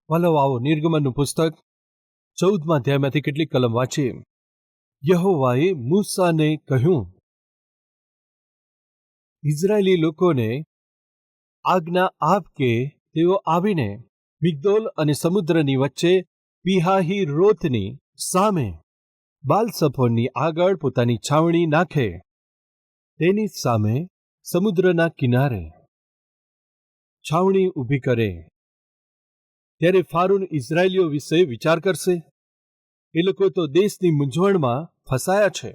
વાલો આવો નિર્ગમનનું પુસ્તક 14મા અધ્યાયમાંથી કેટલીક કલમ વાંચીએ. યહોવાએ મૂસાને કહ્યું, ઇઝરાયેલી લોકોને આજ્ઞા આપ કે તેઓ આવીને મિગ્દોલ અને સમુદ્રની વચ્ચે પીહાહી રોતની સામે બાલસફોનની આગળ પોતાની છાવણી નાખે, તેની સામે સમુદ્રના કિનારે છાવણી ઊભી કરે. ત્યારે ફારૂન ઇઝરાયેલીઓ વિશે વિચાર કરશે. એ લોકો તો દેશની મૂંઝવણમાં ફસાયા છે,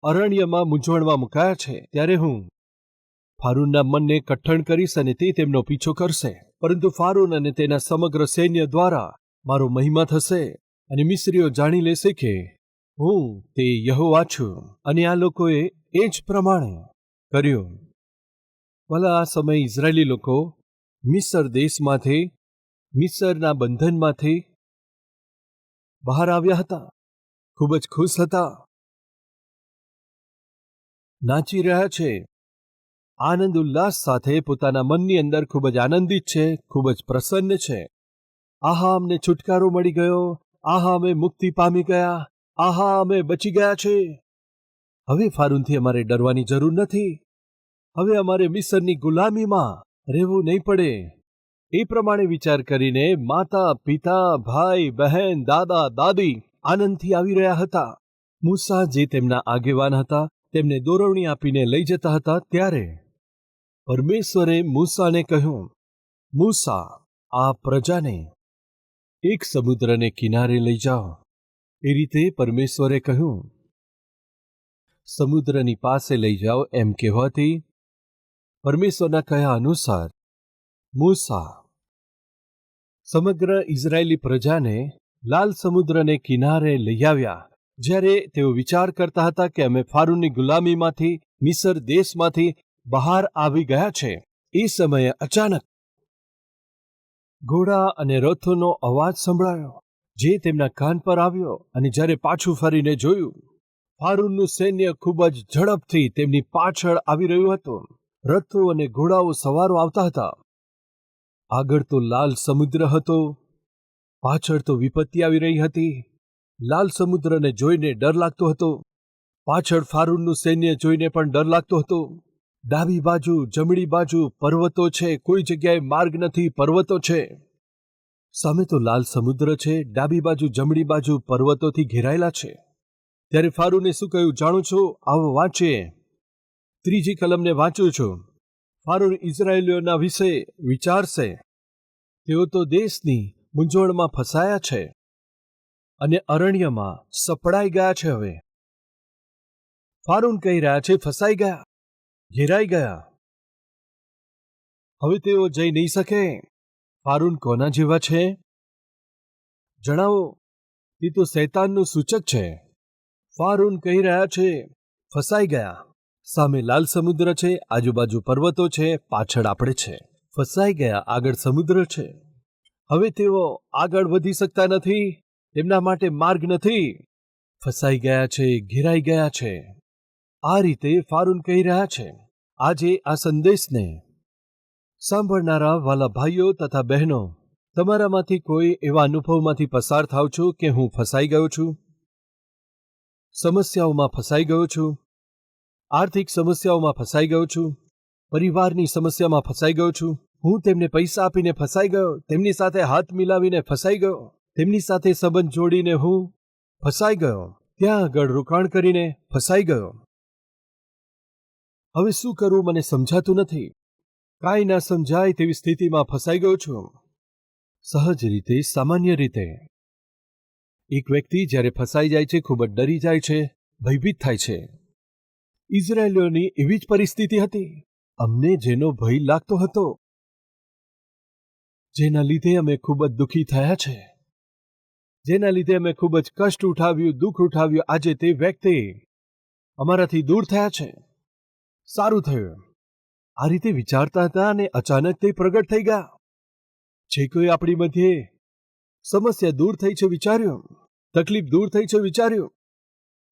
અરણ્યમાં મૂંઝવણમાં મુકાયા છે. ત્યારે હું ફારૂનના મનને કઠણ કરીશ અને તે તેમનો પીછો કરશે. પરંતુ ફારૂન અને તેના સમગ્ર સૈન્ય દ્વારા મારો મહિમા થશે અને મિસ્રીઓ જાણી લેશે કે હું તે યહોવા છું. અને આ લોકોએ એ જ પ્રમાણે કર્યું. ભલા આ સમયે ઇઝરાયેલી લોકો મિસ્ર દેશમાંથી, મિસ્રના બંધનમાંથી બહાર આવ્યા હતા. ખૂબ જ ખુશ હતા, નાચી રહ્યા છે, આનંદ ઉલ્લાસ સાથે પોતાના મનની અંદર ખૂબ જ આનંદિત છે, ખૂબ જ પ્રસન્ન છે. આહા, અમને છુટકારો મળી ગયો, આહા, અમે મુક્તિ પામી ગયા, આહા, અમે બચી ગયા છે. હવે ફારૂનથી અમારે ડરવાની જરૂર નથી. હવે અમારે મિસ્રની ગુલામીમાં રહેવું નહીં પડે. એ પ્રમાણે વિચાર કરીને માતા, પિતા, ભાઈ, બહેન, દાદા, દાદી આનંદથી આવી રહ્યા હતા. મૂસા જે તેમના આગેવાન હતા તેમને દોરવણી આપીને લઈ જતા હતા. ત્યારે પરમેશ્વરે મૂસાને કહ્યું, મૂસા, આ પ્રજાને એક સમુદ્રને કિનારે લઈ જાઓ. એ રીતે પરમેશ્વરે કહ્યું, સમુદ્રની પાસે લઈ જાઓ. એમ કહેવાથી પરમેશ્વરના કહ્યા અનુસાર મૂસા સમગ્ર ઇઝરાયેલી પ્રજાને લાલ સમુદ્રને કિનારે લઈ આવ્યા. જ્યારે તેઓ વિચાર કરતા હતા કે અમે ફારૂનની ગુલામીમાંથી, મિસર દેશમાંથી બહાર આવી ગયા છે, એ સમયે અચાનક ઘોડા અને રથોનો અવાજ સંભળાયો, જે તેમના કાન પર આવ્યો. અને જ્યારે પાછું ફરીને જોયું, ફારૂનનું સૈન્ય ખૂબ જ ઝડપથી તેમની પાછળ આવી રહ્યું હતું. રથો અને ઘોડાઓ સવારો આવતા હતા. આગળ તો લાલ સમુદ્ર હતો, પાછળ તો વિપત્તિ આવી રહી હતી. લાલ સમુદ્રને જોઈને ડર લાગતો હતો, પાછળ ફારૂનનું સૈન્ય જોઈને પણ ડર લાગતો હતો. ડાબી બાજુ, જમણી બાજુ પર્વતો છે, કોઈ જગ્યાએ માર્ગ નથી, પર્વતો છે. સામે તો લાલ સમુદ્ર છે, ડાબી બાજુ, જમણી બાજુ પર્વતોથી ઘેરાયેલા છે. ત્યારે ફારૂને શું કહ્યું જાણો છો? આવો વાંચીએ. 3જી કલમને વાંચું છું. ફારૂન ઇઝરાયેલીઓના વિશે વિચારશે. તેઓ તો દેશની મૂંઝવણમાં ફસાયા છે અને અરણ્યમાં સપડાઈ ગયા છે. હવે ફારૂન કહી રહ્યા છે, ફસાઈ ગયા, ઘેરાઈ ગયા. હવે તેઓ જઈ નહીં શકે. ફારૂન કોના જેવા છે જણાવો? તે તો શૈતાનનું સૂચક છે. ફારૂન કહી રહ્યા છે, ફસાઈ ગયા. સામે લાલ સમુદ્ર છે, આજુબાજુ પર્વતો છે, પાછળ આપણે છે. ફસાઈ ગયા, આગળ સમુદ્ર છે. હવે તેઓ આગળ વધી શકતા નથી, તેમના માટે માર્ગ નથી. ફસાઈ ગયા છે, ઘેરાઈ ગયા છે. આ રીતે ફારૂન કહી રહ્યા છે. આજે આ સંદેશને સાંભળનારા વાલા ભાઈઓ તથા બહેનો, તમારામાંથી કોઈ એવા અનુભવમાંથી પસાર થાવ છો કે હું ફસાઈ ગયો છું, સમસ્યાઓમાં ફસાઈ ગયો છું, આર્થિક સમસ્યાઓમાં ફસાઈ ગયો છું, પરિવારની સમસ્યામાં ફસાઈ ગયો છું, હું તેમને પૈસા આપીને ફસાઈ ગયો, તેમની સાથે હાથ મિલાવીને ફસાઈ ગયો, તેમની સાથે સંબંધ જોડીને હું ફસાઈ ગયો, ત્યાં આગળ રોકાણ કરીને ફસાઈ ગયો. હવે શું કરવું મને સમજાતું નથી. કાંઈ ના સમજાય તેવી સ્થિતિમાં ફસાઈ ગયો છું. સહજ રીતે, સામાન્ય રીતે એક વ્યક્તિ જ્યારે ફસાઈ જાય છે, ખૂબ જ ડરી જાય છે, ભયભીત થાય છે. ઇઝરાયેલીઓની એવી જ પરિસ્થિતિ હતી. અમને જેનો ભય લાગતો હતો, જેના લીધે અમે ખૂબ જ દુઃખી થયા છે, જેના લીધે અમે ખૂબ જ કષ્ટ ઉઠાવ્યું, દુઃખ ઉઠાવ્યું, આજે તે વ્યક્તિ અમારાથી દૂર થયા છે. સારું થયું. આ રીતે વિચારતા હતા અને અચાનક તે પ્રગટ થઈ ગયા. જે કોઈ આપણી મધ્યે સમસ્યા દૂર થઈ છે વિચાર્યું, તકલીફ દૂર થઈ છે વિચાર્યું,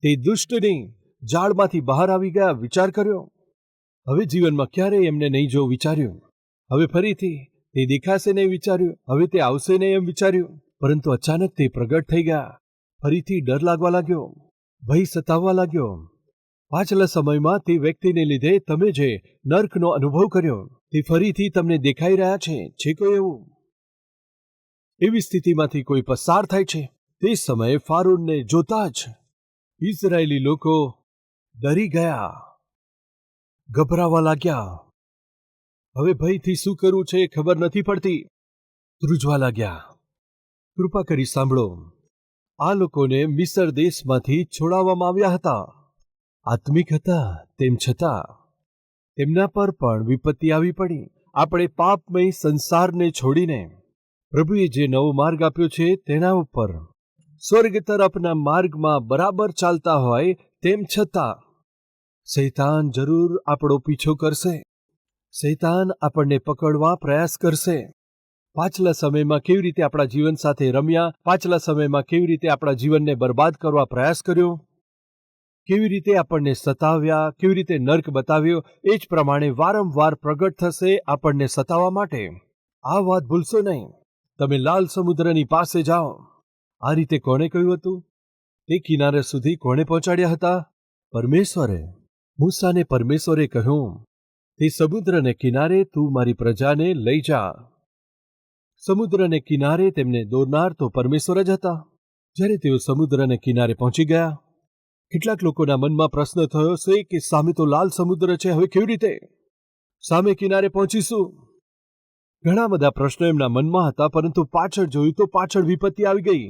તે દુષ્ટની જાળમાંથી બહાર આવી ગયા વિચાર કર્યો. હવે જીવનમાં ક્યારેય એમને નહીં જોવું વિચાર્યું. હવે ફરીથી તે દેખાશે નહીં વિચાર્યું, હવે તે આવશે નહીં એમ વિચાર્યું, પરંતુ અચાનક તે પ્રગટ થઈ ગયા. ફરીથી ડર લાગવા લાગ્યો, ભય સતાવવા લાગ્યો. પાછલા સમયમાં તે વ્યક્તિને લીધે તમે જે નર્કનો અનુભવ કર્યો તે ફરીથી તમને દેખાઈ રહ્યા છે કોઈ એવું? એવી સ્થિતિમાંથી કોઈ પસાર થાય છે. તે સમયે ફારૂનને જોતા જ ઇઝરાયેલી લોકો ડરી ગયા, ગભરાવા લાગ્યા. હવે ભયથી શું કરવું છે ખબર નથી પડતી, ધ્રુજવા લાગ્યા. કૃપા કરી સાંભળો, આ લોકોને મિસર દેશમાંથી છોડાવવામાં આવ્યા હતા. આત્મિક હતા, તેમ છતાં તેમના પર પણ વિપત્તિ આવી પડી. આપણે પાપમય સંસારને છોડીને પ્રભુએ જે નવો માર્ગ આપ્યો છે તેના ઉપર સ્વર્ગ તરફના માર્ગમાં બરાબર ચાલતા હોય તેમ છતાં શૈતાન જરૂર આપણો પીછો કરશે. શૈતાન આપણને પકડવા પ્રયાસ કરશે. પાછલા સમયમાં કેવી રીતે આપણા જીવન સાથે રમ્યા, પાછલા સમયમાં કેવી રીતે આપણા જીવનને બરબાદ કરવા પ્રયાસ કર્યો, કેવી રીતે આપણને સતાવ્યા, કેવી રીતે નર્ક બતાવ્યો, એ જ પ્રમાણે વારંવાર પ્રગટ થશે આપણને સતાવવા માટે. આ વાત ભૂલશો નહીં. તમે લાલ સમુદ્રની પાસે જાઓ. આ રીતે કોણે કહ્યું હતું? તે કિનારે સુધી કોણે પહોંચાડ્યા હતા? પરમેશ્વરે. મૂસાને પરમેશ્વરે કહ્યું, તે સમુદ્રને કિનારે તું મારી પ્રજાને લઈ જા. સમુદ્રને કિનારે તેમને દોરનાર તો પરમેશ્વર જ હતા. જ્યારે તેઓ સમુદ્રને કિનારે પહોંચી ગયા, કેટલાક લોકોના મનમાં પ્રશ્ન થયો છે કે સામે તો લાલ સમુદ્ર છે, હવે કેવી રીતે સામે કિનારે પહોંચીશું? ઘણા બધા પ્રશ્નો એમના મનમાં હતા, પરંતુ પાછળ જોયું તો પાછળ વિપત્તિ આવી ગઈ.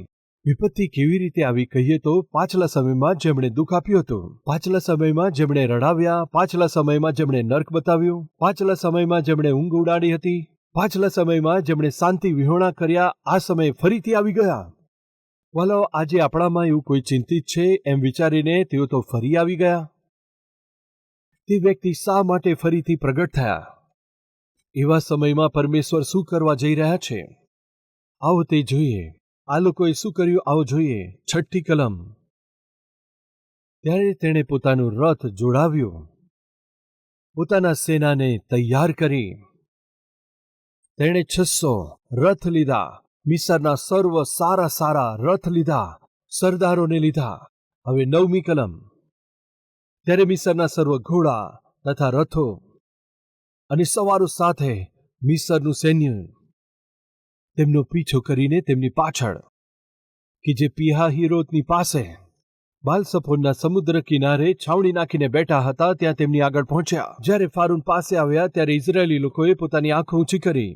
વિપત્તિ કેવી રીતે આવી કહીએ તો પાછલા સમયમાં જેમણે દુઃખ આપ્યું હતું, પાછલા સમયમાં જેમણે રડાવ્યા, પાછલા સમયમાં જેમણે નર્ક બતાવ્યું, પાછલા સમયમાં જેમણે ઊંઘ ઉડાડી હતી, પાછલા સમયમાં જેમણે શાંતિ વિહોણા કર્યા, આ સમયે ફરીથી આવી ગયા. વાલો, આજે આપણામાં એવું કોઈ ચિંતિત છે એમ વિચારીને તેઓ તો ફરી આવી ગયા. તે વ્યક્તિ શા માટે ફરીથી પ્રગટ થયા? એવા સમયમાં પરમેશ્વર શું કરવા જઈ રહ્યા છે? આવો તે જોઈએ. આ લોકોએ શું કર્યું આવો જોઈએ. 6ઠ્ઠી કલમ. ત્યારે તેણે પોતાનું રથ જોડાવ્યું, પોતાના સેનાને તૈયાર કરી. તેણે 600 રથ લીધા, મિસરના સર્વ સારા રથ લીધા, સરદારોને લીધા. હવે 9મી કલમ. ત્યારે મિસરના સર્વ ઘોડા તથા રથો અને સવારો સાથે મિસરનું સૈન્ય તેમનો પીછો કરીને તેમની પાછળ, કે જે પિહાહીરોતની પાસે બાલસફોનના સમુદ્ર કિનારે છાવણી નાખીને બેઠા હતા, ત્યાં તેમની આગળ પહોંચ્યા. જ્યારે ફારૂન પાસે આવ્યા ત્યારે ઇઝરાયેલી લોકોએ પોતાની આંખો ઊંચી કરી.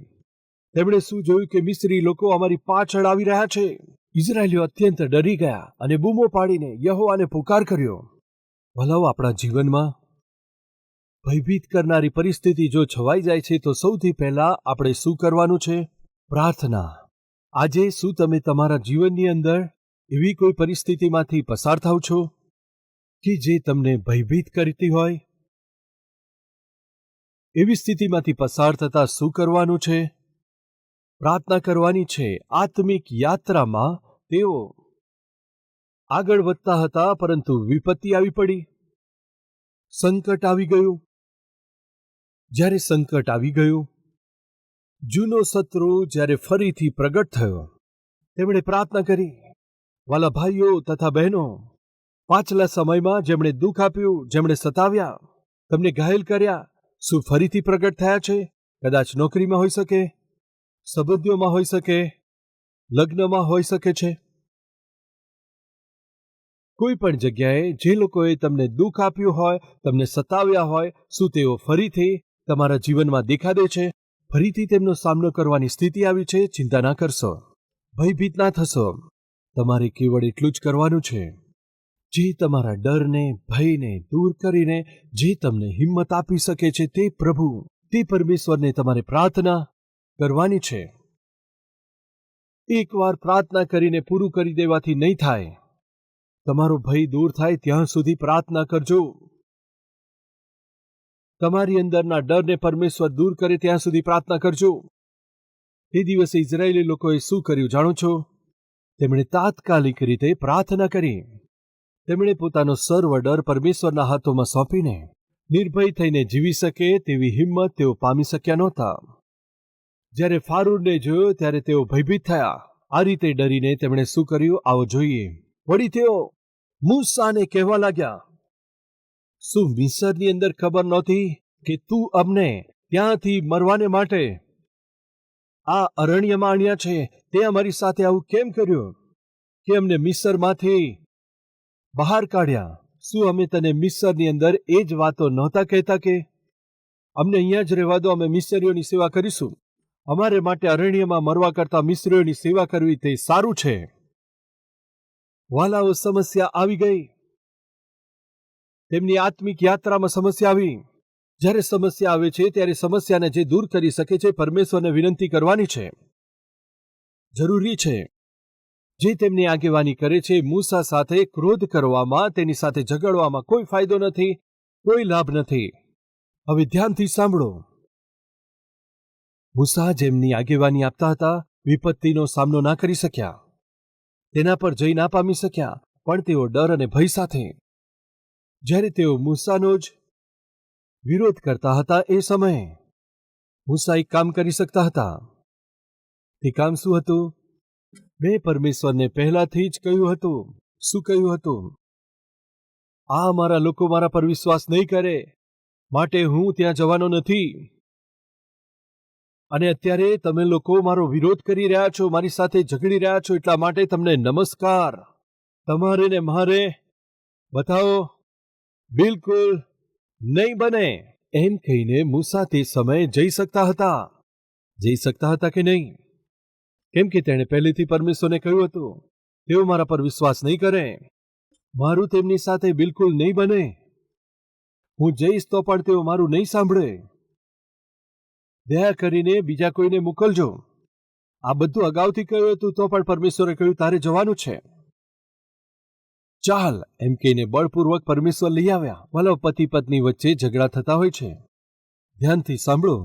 તેમણે શું જોયું કે મિસ્રી લોકો અમારી પાછળ આવી રહ્યા છે. ઇઝરાયેલીઓ અત્યંત ડરી ગયા અને બૂમો પાડીને યહોવાને પુકાર કર્યો. ભલાઓ, આપણા જીવનમાં ભયભીત કરનારી પરિસ્થિતિ જો છવાઈ જાય છે તો સૌથી પહેલા આપણે શું કરવાનું છે? પ્રાર્થના. આજે શું તમે તમારા જીવનની અંદર એવી કોઈ પરિસ્થિતિમાંથી પસાર થાવ છો કે જે તમને ભયભીત કરતી હોય? એવી સ્થિતિમાંથી પસાર થતા શું કરવાનું છે? પ્રાર્થના કરવાની છે. આત્મિક યાત્રામાં તેઓ આગળ વધતા હતા, પરંતુ વિપત્તિ આવી પડી, સંકટ આવી ગયું. જ્યારે સંકટ આવી ગયું, જૂનો શત્રુ જ્યારે ફરીથી પ્રગટ થયો, તેમણે પ્રાર્થના કરી. વાલા ભાઈઓ તથા બહેનો, પાછલા સમયમાં જેમણે દુઃખ આપ્યું, જેમણે સતાવ્યા, તમને ઘાયલ કર્યા, શું ફરીથી પ્રગટ થયા છે? કદાચ નોકરીમાં હોઈ શકે, સંબંધીઓમાં હોઈ શકે, લગ્નમાં હોઈ શકે છે. કોઈ પણ જગ્યાએ જે લોકોએ તમને દુઃખ આપ્યું હોય, તમને સતાવ્યા હોય, શું તેઓ ફરીથી તમારા જીવનમાં દેખા દે છે? ફરીથી તેમનો સામનો કરવાની સ્થિતિ આવી છે? ચિંતા ના કરશો, ભયભીત ના થશો. તમારે કેવળ એટલું જ કરવાનું છે, જે તમારા ડરને, ભયને દૂર કરીને જે તમને હિંમત આપી શકે છે તે પ્રભુ, તે પરમેશ્વરને તમારે પ્રાર્થના કરવાની છે. એકવાર પ્રાર્થના કરીને પૂરું કરી દેવાથી નહીં થાય. તમારો ભય દૂર થાય ત્યાં સુધી પ્રાર્થના કરજો. તમારી અંદરના ડરને પરમેશ્વર દૂર કરે ત્યાં સુધી પ્રાર્થના કરજો. તે દિવસે ઇઝરાયેલી લોકોએ શું કર્યું જાણો છો? તેમણે તાત્કાલિક રીતે પ્રાર્થના કરી. તેમણે પોતાનો સર્વ ડર પરમેશ્વરના હાથોમાં સોંપીને નિર્ભય થઈને જીવી શકે તેવી હિંમત તેઓ પામી શક્યા નહોતા. જ્યારે ફારૂનને જોયો ત્યારે તેઓ ભયભીત થયા. આ રીતે ડરીને તેમણે શું કર્યું આવો જોઈએ. વળી તેઓ મૂસાને કહેવા લાગ્યા, શું મિસ્રની અંદર ખબર નહોતી કે તું અમને ત્યાંથી મરવાને માટે આ અરણ્યમાં આણ્યા છે? તે અમારી સાથે આવું કેમ કર્યું કે અમને મિસ્રમાંથી બહાર કાઢ્યા? શું અમે તને મિસ્રની અંદર એ જ વાતો નહોતા કહેતા કે અમને અહીંયા જ રહેવા દો, અમે મિસ્રીઓની સેવા કરીશું? અમારે માટે અરણ્યમાં મરવા કરતા મિસ્રીઓની સેવા કરવી તે સારું છે. વાલાઓ, સમસ્યા આવી ગઈ. તેમની આત્મિક યાત્રામાં સમસ્યા આવી. જ્યારે સમસ્યા આવે છે ત્યારે સમસ્યાને જે દૂર કરી શકે છે પરમેશ્વરને વિનંતી કરવાની છે. જરૂરી છે. જે તેમની આગેવાની કરે છે મૂસા સાથે ક્રોધ કરવામાં, તેની સાથે ઝઘડવામાં કોઈ ફાયદો નથી, કોઈ લાભ નથી. હવે ધ્યાનથી સાંભળો. મૂસા જેમની આગેવાની આપતા હતા વિપત્તિનો સામનો ના કરી શક્યા, તેના પર જય ના પામી શક્યા, પણ તેઓ ડર અને ભય સાથે જ્યારે તેઓ મૂસાનો જ વિરોધ કરતા હતા એ સમયે મૂસા એક કામ કરી શકતા હતા. તે કામ શું હતું? મેં પરમેશ્વરને પહેલાથી જ કહ્યું હતું. શું કહ્યું હતું? આ મારા લોકો મારા પર વિશ્વાસ નહીં કરે, માટે હું ત્યાં જવાનો નથી. અને અત્યારે તમે લોકો મારો વિરોધ કરી રહ્યા છો, મારી સાથે ઝઘડી રહ્યા છો, એટલા માટે તમને નમસ્કાર. તમારે ને મારે બતાવો બિલકુલ નહીં બને. એમ કહીને મૂસા તે સમયે જઈ શકતા હતા. જઈ શકતા હતા કે નહીં? કેમ કે તેણે પહેલેથી પરમેશ્વરને કહ્યું હતું તેઓ મારા પર વિશ્વાસ નહીં કરે, મારું તેમની સાથે બિલકુલ નહીં બને. હું જઈશ તો પણ તેઓ મારું નહીં સાંભળે. દયા કરીને બીજા કોઈને મોકલજો. આ બધું અગાઉથી કહ્યું હતું તો પણ પરમેશ્વરે કહ્યું તારે જવાનું છે. ચાલ એમ કહીને બળપૂર્વક પરમેશ્વર લઈ આવ્યા. ભલો પતિ પત્ની વચ્ચે ઝઘડા થતા હોય છે. ધ્યાનથી સાંભળો.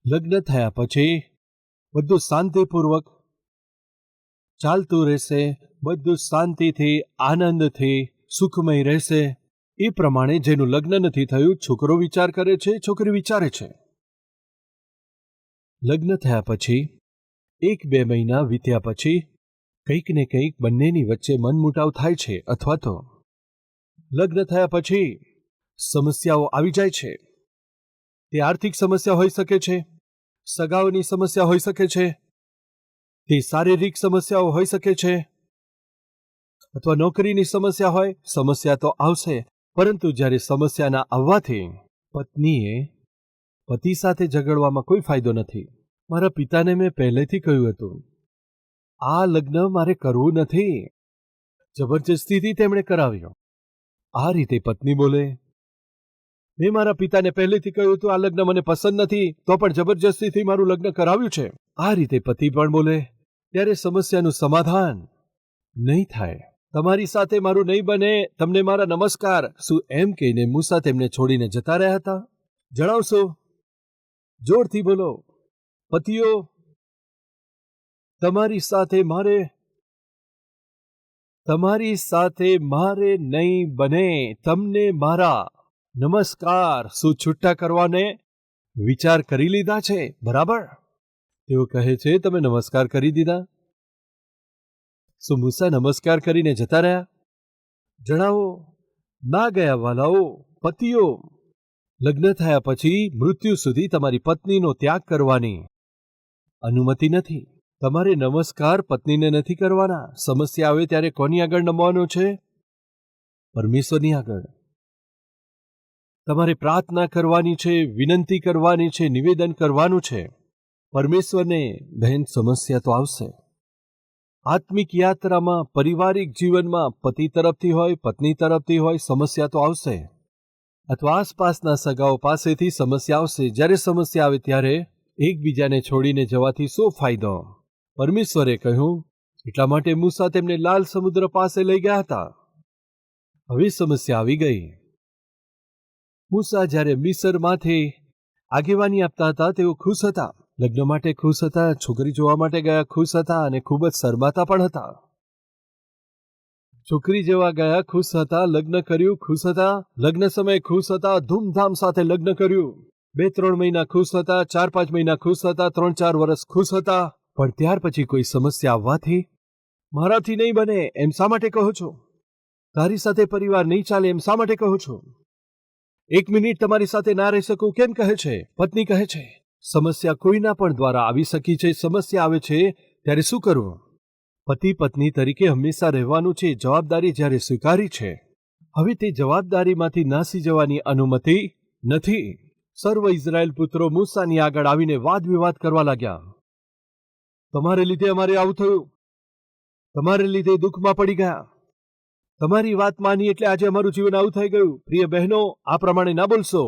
લગ્ન થયા પછી બધું શાંતિપૂર્વક ચાલતું રહેશે, બધું શાંતિથી આનંદથી સુખમય રહેશે. એ પ્રમાણે જેનું લગ્ન નથી થયું, છોકરો વિચાર કરે છે, છોકરી વિચારે છે. લગ્ન થયા પછી 1-2 મહિના વીત્યા પછી કંઈક ને કંઈક બંનેની વચ્ચે મનમુટાવ થાય છે, અથવા તો લગ્ન થયા પછી સમસ્યાઓ આવી જાય છે. તે આર્થિક સમસ્યા હોઈ શકે છે, સગાઓની સમસ્યા હોઈ શકે છે, તે શારીરિક સમસ્યાઓ હોઈ શકે છે, અથવા નોકરીની સમસ્યા હોય. સમસ્યા તો આવશે, પરંતુ જ્યારે સમસ્યાના આવવાથી પત્નીએ પતિ સાથે ઝઘડવામાં કોઈ ફાયદો નથી. મારા પિતાને મેં પહેલેથી કહ્યું હતું આ લગ્ન મારે કરવું નથી. જબરજસ્તીથી તેમણે કરાવ્યો. આ રીતે પત્ની બોલે, મેં મારા પિતાને પહેલેથી કહ્યું હતું આ લગ્ન મને પસંદ નથી, તો પણ જબરજસ્તીથી મારું લગ્ન કરાવ્યું છે. આ રીતે પતિ પણ બોલે. ત્યારે સમસ્યાનું સમાધાન નહીં થાય. તમારી સાથે મારું નહીં બને, તમને મારા નમસ્કાર. શું એમ કહીને મૂસા તેમને છોડીને જતા રહ્યા હતા? જણાવશો? જોરથી બોલો. પતિઓ, તમારી સાથે મારે નહીં બને. તમને મારા નમસ્કાર. શું છૂટા કરવાને વિચાર કરી લીધા છે? બરાબર. તેઓ કહે છે તમે નમસ્કાર કરી દીધા. શું મૂસા નમસ્કાર કરીને જતા રહ્યા? જણાવો. ના ગયા વાલાઓ. પતિઓ, લગ્ન થયા પછી મૃત્યુ સુધી તમારી પત્નીનો ત્યાગ કરવાની અનુમતિ નથી. તમારે નમસ્કાર પત્નીને નથી કરવાના. સમસ્યા આવે ત્યારે કોની આગળ નમવાનો છે? પરમેશ્વરની આગળ. તમારે પ્રાર્થના કરવાની છે, વિનંતી કરવાની છે, નિવેદન કરવાનું છે પરમેશ્વરને. બહેન, સમસ્યા તો આવશે. આત્મિક યાત્રામાં, પારિવારિક જીવનમાં પતિ તરફથી હોય, પત્ની તરફથી હોય, સમસ્યા તો આવશે. અથવા આસપાસના સગાઓ પાસેથી સમસ્યા આવશે. જ્યારે સમસ્યા આવે ત્યારે એકબીજાને છોડીને જવાથી શું ફાયદો? પરમેશ્વરે કહ્યું. એટલા માટે મૂસા તેમને લાલ સમુદ્ર પાસે લઈ ગયા હતા. હવે સમસ્યા આવી ગઈ. મૂસા જ્યારે મિસરમાંથી આગેવાની આપતા હતા તેઓ ખુશ હતા. લગ્ન માટે ખુશ હતા, છોકરી જોવા માટે ગયા ખુશ હતા, અને ખૂબ જ શરમાતા પણ હતા. છોકરી જેવા ગયા ખુશ હતા, લગ્ન કર્યું ખુશ હતા, લગ્ન સમયે ખુશ હતા, ધૂમધામ સાથે લગ્ન કર્યું. 2-3 મહિના ખુશ હતા, 4-5 મહિના ખુશ હતા, 3-4 વર્ષ ખુશ હતા, પણ ત્યાર પછી કોઈ સમસ્યા આવવાથી મારાથી નહીં બને એમ શા માટે કહો છો? તારી સાથે પરિવાર નહીં ચાલે એમ શા માટે કહો છો? 1 મિનિટ તમારી સાથે ના રહી શકું કેમ કહે છે? પત્ની કહે છે. સમસ્યા કોઈના પણ દ્વારા આવી શકી છે. સમસ્યા આવે છે ત્યારે શું કરવું? પતિ પત્ની તરીકે હંમેશા રહેવાનું છે. જવાબદારી જ્યારે સ્વીકારી છે, હવે તે જવાબદારીમાંથી નાસી જવાની અનુમતિ નથી. સર્વ ઇઝરાયેલ પુત્રો મૂસાની આગળ આવીને વાદ વિવાદ કરવા લાગ્યા. તમારે લીધે અમારે આવું થયું, તમારે લીધે દુઃખમાં પડી ગયા, તમારી વાત માની એટલે આજે અમારું જીવન આવું થઈ ગયું. પ્રિય બહેનો, આ પ્રમાણે ના બોલશો.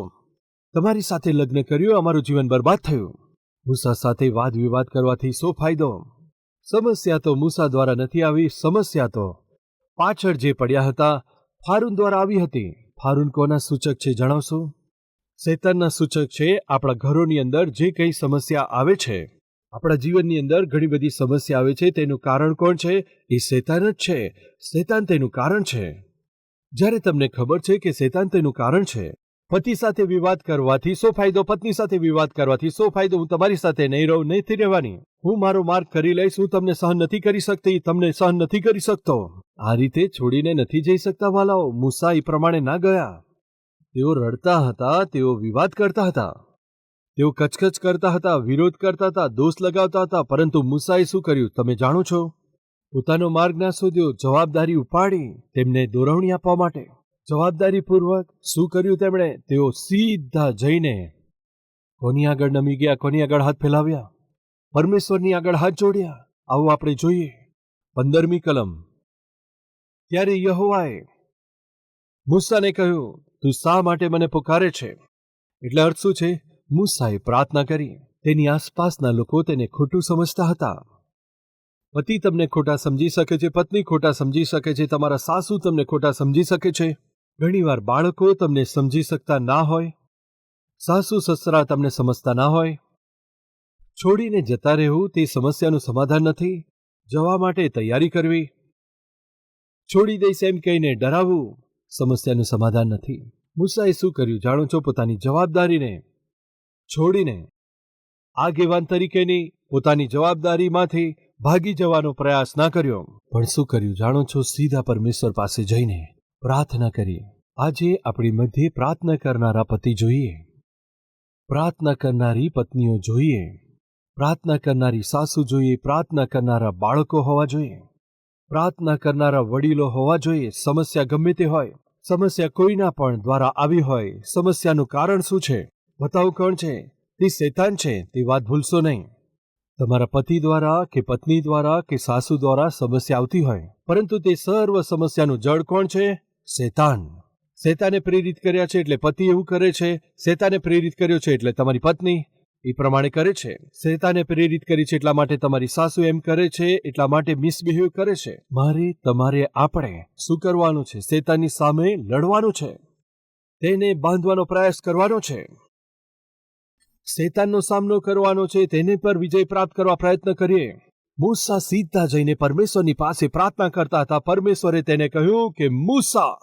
તમારી સાથે લગ્ન કર્યું, અમારું જીવન બરબાદ થયું. મૂસા સાથે વાદ વિવાદ કરવાથી શું ફાયદો? સમસ્યા તો મૂસા દ્વારા નથી આવી. સમસ્યા તો પાછળ જે પડ્યા હતા ફારૂન દ્વારા આવી હતી. ફારૂન કોના સૂચક છે જણાવશો? શૈતાનના સૂચક છે. આપણા ઘરોની અંદર જે કંઈ સમસ્યા આવે છે, આપણા જીવનની અંદર ઘણી બધી સમસ્યા આવે છે, તેનું કારણ કોણ છે? એ શૈતાન જ છે. શૈતાન તેનું કારણ છે. જ્યારે તમને ખબર છે કે શૈતાન તેનું કારણ છે, પતિ સાથે વિવાદ કરવાથી શું ફાયદો? પત્ની સાથે વિવાદ કરવાથી શું ફાયદો? હું તમારી સાથે નહીં રહું, નથી રહેવાની, હું મારો માર્ગ કરી લઈશ, હું તમને સહન નથી કરી શકતી, તમને સહન નથી કરી શકતો. આ રીતે છોડીને નથી જઈ શકતા વાલાઓ. મૂસા એ પ્રમાણે ના ગયા. તેઓ રડતા હતા, તેઓ વિવાદ કરતા હતા, તેઓ કચકચ કરતા હતા, વિરોધ કરતા હતા, દોષ લગાવતા હતા. પરંતુ મૂસાએ શું કર્યું તમે જાણો છો? પોતાનો માર્ગ ના શોધ્યો, જવાબદારી ઉપાડી તેમને દોરવણી આપવા માટે. જવાબદારીપૂર્વક શું કર્યું તેમણે? તેઓ સીધા જઈને કોની આગળ નમી ગયા? કોની આગળ હાથ ફેલાવ્યા? પરમેશ્વરની આગળ હાથ જોડ્યા. આવું આપણે જોઈએ. 15મી કલમ. ત્યારે યહોવાએ મૂસાને કહ્યું, તું શા માટે મને પુકારે છે? એટલે અર્થ શું છે? મૂસાએ પ્રાર્થના કરી. તેની આસપાસના લોકો તેને ખોટું સમજતા હતા. પતિ તમને ખોટા સમજી શકે છે, પત્ની ખોટા સમજી શકે છે, તમારા સાસુ તમને ખોટા સમજી શકે છે, ઘણીવાર બાળકો તમને સમજી શકતા ના હોય, સાસુ સસરા તમને સમજતા ના હોય. છોડીને જતા રહેવું તે સમસ્યાનું સમાધાન નથી. જવા માટે તૈયારી કરવી, છોડી દઈશ એમ કહીને ડરાવવું સમસ્યાનું સમાધાન નથી. મૂસાએ શું કર્યું જાણો છો? પોતાની જવાબદારીને છોડીને આગેવાન તરીકેની પોતાની જવાબદારીમાંથી ભાગી જવાનો પ્રયાસ ના કર્યો. પણ શું કર્યું જાણો છો? સીધા પરમેશ્વર પાસે જઈને પ્રાર્થના કરી. આજે આપણી મધ્યે પ્રાર્થના કરનારા પતિ જોઈએ, પ્રાર્થના કરનારી પત્નીઓ જોઈએ, પ્રાર્થના કરનારી સાસુ જોઈએ, પ્રાર્થના કરનારા બાળકો હોવા જોઈએ, પ્રાર્થના કરનારા વડીલો હોવા જોઈએ. સમસ્યા ગમે તે હોય, સમસ્યા કોઈના પણ દ્વારા આવી હોય, સમસ્યાનું કારણ શું છે બતાવો કોણ છે? તે શૈતાન છે. તે વાત ભૂલશો નહીં. તમારા પતિ દ્વારા કે પત્ની દ્વારા કે સાસુ દ્વારા સમસ્યા આવતી હોય, પરંતુ તે સર્વ સમસ્યાનું જડ કોણ છે? શૈતાન. શૈતાને પ્રેરિત કર્યા છે એટલે પતિ એવું કરે છે, શૈતાને પ્રેરિત કર્યો છે એટલે તમારી પત્ની એ પ્રમાણે કરે છે, શૈતાને પ્રેરિત કરી છે એટલા માટે તમારી સાસુ એમ કરે છે, એટલા માટે મિસબિહેવ કરે છે. મારે તમારે આપણે શું કરવાનું છે? શૈતાનની સામે લડવાનું છે, તેને બાંધવાનો પ્રયાસ કરવાનો છે, શૈતાનનો સામનો કરવાનો છે, તેને પર વિજય પ્રાપ્ત કરવા પ્રયત્ન કરીએ. મૂસા સીધા જઈને પરમેશ્વરની પાસે પ્રાર્થના કરતા હતા. પરમેશ્વરે તેને કહ્યું કે મૂસા,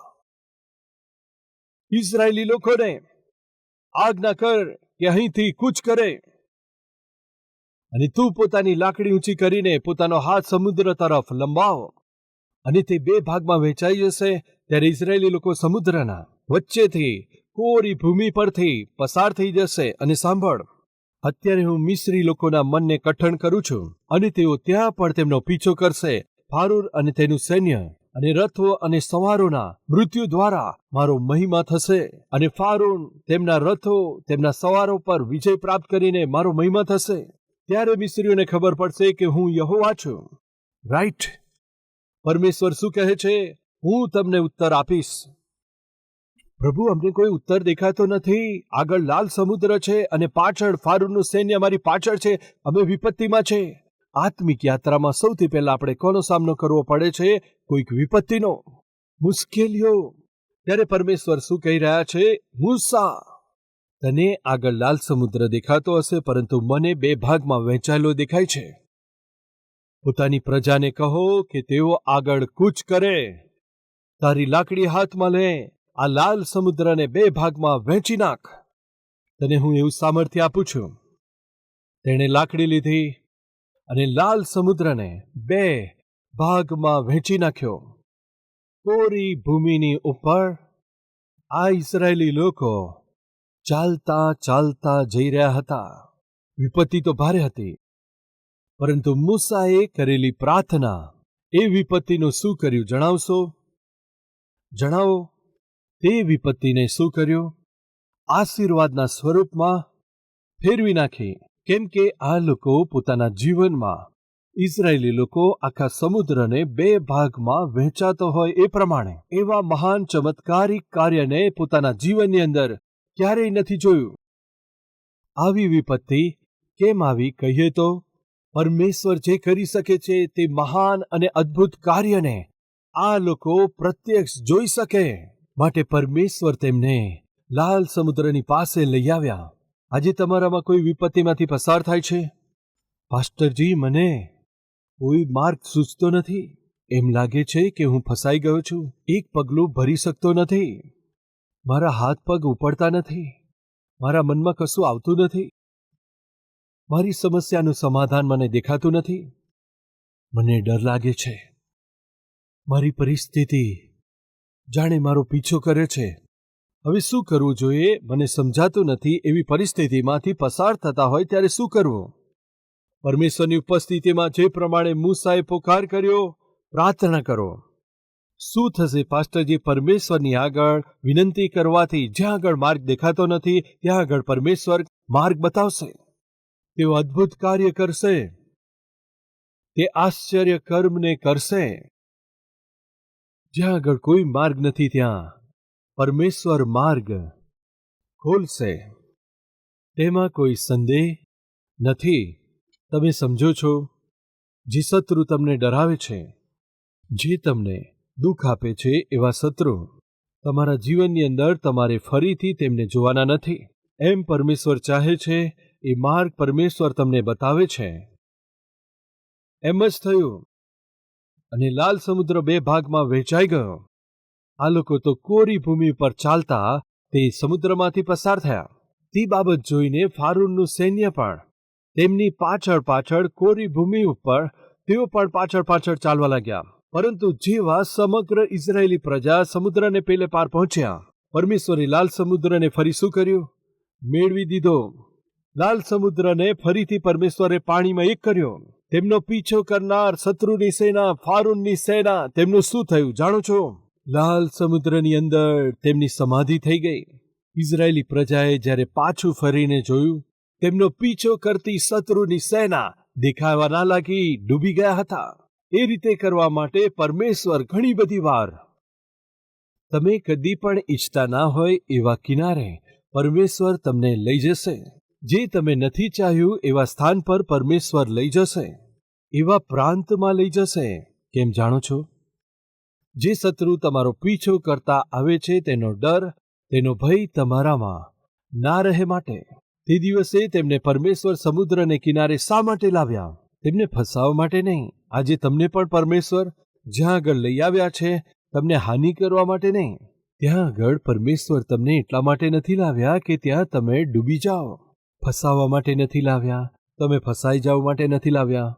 ઇઝરાયેલી લોકોને આજ્ઞા કર કે અહીંથી કૂચ કરે, અને તું પોતાની લાકડી ઊંચી કરીને પોતાનો હાથ સમુદ્ર તરફ લંબાવ, અને તે 2 ભાગમાં વહેંચાઈ જશે. ત્યારે ઇઝરાયેલી લોકો સમુદ્રના વચ્ચેથી કોરી ભૂમિ પરથી પસાર થઈ જશે. અને સાંભળ, અત્યારે હું મિસ્રી લોકોના મનને કઠણ કરું છું, અને તેઓ ત્યાં પણ તેમનો પીછો કરશે. ફારૂન અને તેનું સૈન્ય અને રથો અને સવારોના મૃત્યુ દ્વારા મારો મહિમા થશે, અને ફારૂન તેમના રથો તેમના સવારો પર વિજય પ્રાપ્ત કરીને મારો મહિમા થશે. ત્યારે મિસ્રીઓને ખબર પડશે કે હું યહોવા છું. રાઈટ. પરમેશ્વર શું કહે છે? હું તમને ઉત્તર આપીશ. પ્રભુ, અમને કોઈ ઉત્તર દેખાતો નથી. આગળ લાલ સમુદ્ર છે અને પાછળ ફારૂનનું સૈન્ય અમારી પાછળ છે. અમે વિપત્તિમાં છે. આત્મિક યાત્રામાં સૌથી પહેલા આપણે કોનો સામનો કરવો પડે છે? કોઈક વિપત્તિનો, મુશ્કેલીઓ. ત્યારે પરમેશ્વર શું કહી રહ્યા છે? મૂસા, તને આગળ લાલ સમુદ્ર દેખાતો હશે, પરંતુ મને 2 ભાગમાં વહેંચાયેલો દેખાય છે. પોતાની પ્રજાને કહો કે તેઓ આગળ કૂચ કરે. તારી લાકડી હાથમાં લે, આ લાલ સમુદ્રને 2 ભાગમાં વહેંચી નાખ. તને હું એવું સામર્થ્ય આપું છું. તેણે લાકડી લીધી અને લાલ સમુદ્રને 2 ભાગમાં વહેંચી નાખ્યો. કોરી ભૂમિની ઉપર આ ઇઝરાયેલી લોકો ચાલતા ચાલતા જઈ રહ્યા હતા. વિપત્તિ તો ભારે હતી, પરંતુ મૂસાએ કરેલી પ્રાર્થના એ વિપત્તિનું શું કર્યું જણાવશો? જણાવો. તે વિપત્તિને શું કર્યું? આશીર્વાદના સ્વરૂપમાં ફેરવી નાખી. કેમ કે આ લોકો પોતાના જીવનમાં, ઇઝરાયેલી લોકો આખા સમુદ્રને 2 ભાગમાં વહેંચાતો હોય એ પ્રમાણે એવા મહાન ચમત્કારિક કાર્યને પોતાના જીવનની અંદર ક્યારેય નથી જોયું. આવી વિપત્તિ કેમ આવી કહીએ તો પરમેશ્વર જે કરી શકે છે તે મહાન અને અદ્ભુત કાર્યને આ લોકો પ્રત્યક્ષ જોઈ શકે માટે પરમેશ્વર તેમને લાલ સમુદ્રની પાસે લઈ આવ્યા. આજે તમારામાં કોઈ વિપત્તિમાંથી પસાર થાય છે? પાસ્ટરજી, મને કોઈ માર્ગ સૂચતો નથી. એમ લાગે છે કે હું ફસાઈ ગયો છું. એક પગલું ભરી શકતો નથી. મારા હાથ પગ ઉપડતા નથી. મારા મનમાં કશું આવતું નથી. મારી સમસ્યાનું સમાધાન મને દેખાતું નથી. મને ડર લાગે છે. મારી પરિસ્થિતિ જાણે મારો પીછો કરે છે. હવે શું કરવું જોઈએ મને સમજાતું નથી. એવી પરિસ્થિતિમાંથી પસાર થતા હોય ત્યારે શું કરવું? પરમેશ્વરની ઉપસ્થિતિમાં જે પ્રમાણે મૂસાએ પોકાર કર્યો, પ્રાર્થના કરો. શું થશે પાસ્ટરજી? પરમેશ્વરની આગળ વિનંતી કરવાથી જ્યાં આગળ માર્ગ દેખાતો નથી ત્યાં આગળ પરમેશ્વર માર્ગ બતાવશે. તેઓ અદ્ભુત કાર્ય કરશે. તે આશ્ચર્ય કર્મને કરશે. જ્યાં આગળ કોઈ માર્ગ નથી ત્યાં પરમેશ્વર માર્ગ ખોલશે. તેમાં કોઈ સંદેહ નથી. તમે સમજો છો, જે શત્રુ તમને ડરાવે છે, જે તમને દુઃખ આપે છે, એવા શત્રુ તમારા જીવનની અંદર તમારે ફરીથી તેમને જોવાના નથી. એમ પરમેશ્વર ચાહે છે. એ માર્ગ પરમેશ્વર તમને બતાવે છે. એમ જ થયું અને લાલ સમુદ્ર 2 ભાગમાં વહેંચાઈ ગયો. આ લોકો તો કોરી ભૂમિ પર ચાલતા તે સમુદ્રમાંથી પસાર થયા. તે બાબત જોઈને ફારૂનનું સૈન્ય પણ તેમની પાછળ પાછળ કોરી ભૂમિ ઉપર તેઓ પણ પાછળ પાછળ ચાલવા લાગ્યા. પરંતુ જેવા સમગ્ર ઇઝરાયેલી પ્રજા સમુદ્રને પેલે પાર પહોંચ્યા, પરમેશ્વરે લાલ સમુદ્રને ફરી શું કર્યું? મેળવી દીધો. લાલ સમુદ્રને ફરીથી પરમેશ્વરે પાણીમાં એક કર્યો. તેમનો પીછો કરનાર શત્રુની સેના, ફારૂનની સેના, તેમનું શું થયું જાણો છો? લાલ સમુદ્રની અંદર તેમની સમાધિ થઈ ગઈ. ઇઝરાયેલી પ્રજાએ જ્યારે પાછું ફરીને જોયું, તેમનો પીછો કરતી શત્રુની સેના દેખાવા ના લાગી, ડૂબી ગયા હતા. એ રીતે કરવા માટે પરમેશ્વર ઘણી બધી વાર, તમે કદી પણ ઈચ્છતા ના હોય એવા કિનારે પરમેશ્વર તમને લઈ જશે. જે તમે નથી ચાહ્યું એવા સ્થાન પર પરમેશ્વર લઈ જશે. એવા પ્રાંતમાં લઈ જશે. કેમ જાણો છો? જે શત્રુ તમારો પીછો કરતા આવે છે તેનો ડર, તેનો ભય તમારામાં ના રહે માટે તે દિવસે તેમને પરમેશ્વર સમુદ્રને કિનારે શા માટે લાવ્યા? તેમને ફસાવવા માટે નહીં. આજે તમને પણ પરમેશ્વર જ્યાં આગળ લઈ આવ્યા છે તમને હાનિ કરવા માટે નહીં. ત્યાં આગળ પરમેશ્વર તમને એટલા માટે નથી લાવ્યા કે ત્યાં તમે ડૂબી જાઓ. ફસાવવા માટે નથી લાવ્યા. તમે ફસાઈ જાવ માટે નથી લાવ્યા.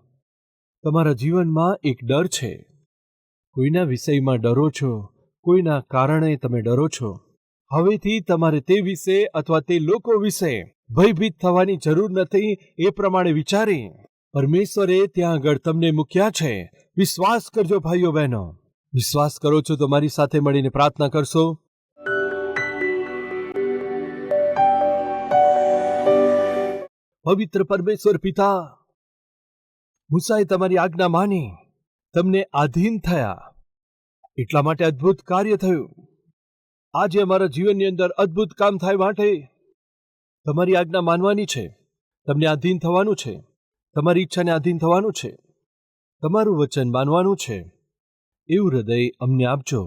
તમારા જીવનમાં એક ડર છે. કોઈના વિષયમાં ડરો છો, કોઈના કારણે તમે ડરો છો. હવેથી તમારે તે વિશે અથવા તે લોકો વિશે ભયભીત થવાની જરૂર નથી. એ પ્રમાણે વિચારી પરમેશ્વરે ત્યાં આગળ તમને મૂક્યા છે. વિશ્વાસ કરજો ભાઈઓ બહેનો. વિશ્વાસ કરો છો તો મારી સાથે મળીને પ્રાર્થના કરશો. પવિત્ર પરમેશ્વર પિતા, મૂસાએ તમારી આજ્ઞા માની, તમને આધીન થયા, એટલા માટે અદ્ભુત કાર્ય થયું. આજે અમારા જીવનની અંદર અદ્ભુત કામ થાય માટે તમારી આજ્ઞા માનવાની છે. તમને આધીન થવાનું છે. તમારી ઈચ્છાને આધીન થવાનું છે. તમારું વચન માનવાનું છે. એવું હૃદય અમને આપજો.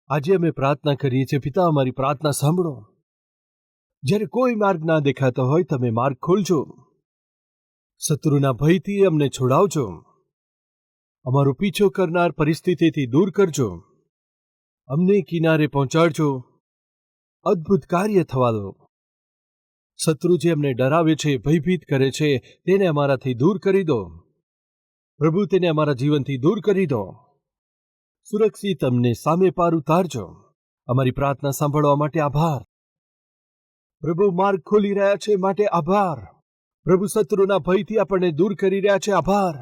આજે અમે પ્રાર્થના કરીએ છીએ પિતા, અમારી પ્રાર્થના સાંભળો. જ્યારે કોઈ માર્ગ ના દેખાતો હોય તમે માર્ગ ખોલજો. શત્રુના ભયથી અમને છોડાવજો. અમારો પીછો કરનાર પરિસ્થિતિથી દૂર કરજો. અમને કિનારે પહોંચાડજો. અદ્ભુત કાર્ય થવા દો. શત્રુ જે અમને ડરાવે છે, ભયભીત કરે છે, તેને અમારાથી દૂર કરી દો. પ્રભુ, તેને અમારા જીવનથી દૂર કરી દો. સુરક્ષિત અમને સામે પાર ઉતારજો. અમારી પ્રાર્થના સાંભળવા માટે આભાર. પ્રભુ, માર્ગ ખોલી રહ્યા છે માટે આભાર. પ્રભુ, શત્રુના ભયથી આપણને દૂર કરી રહ્યા છે, આભાર.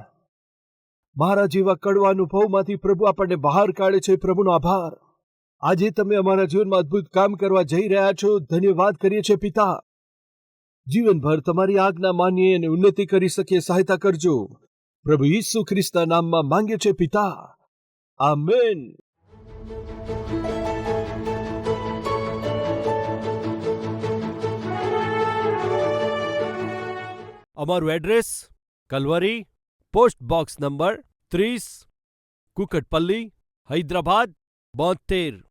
મારા જેવા કડવા અનુભવમાંથી પ્રભુ આપણને બહાર કાઢે છે, પ્રભુનો આભાર. આજે તમે અમારા જીવનમાં અદ્ભુત કામ કરવા જઈ રહ્યા છો. ધન્યવાદ કરીએ છીએ પિતા. જીવનભર તમારી આજ્ઞા માનીએ અને ઉન્નતિ કરી શકીએ સહાયતા કરજો. પ્રભુ ઈસુ ખ્રિસ્તના નામમાં માંગે છે પિતા. આમેન. અમારું address: Calvary, post box number 30, Kukatpally, Hyderabad 72.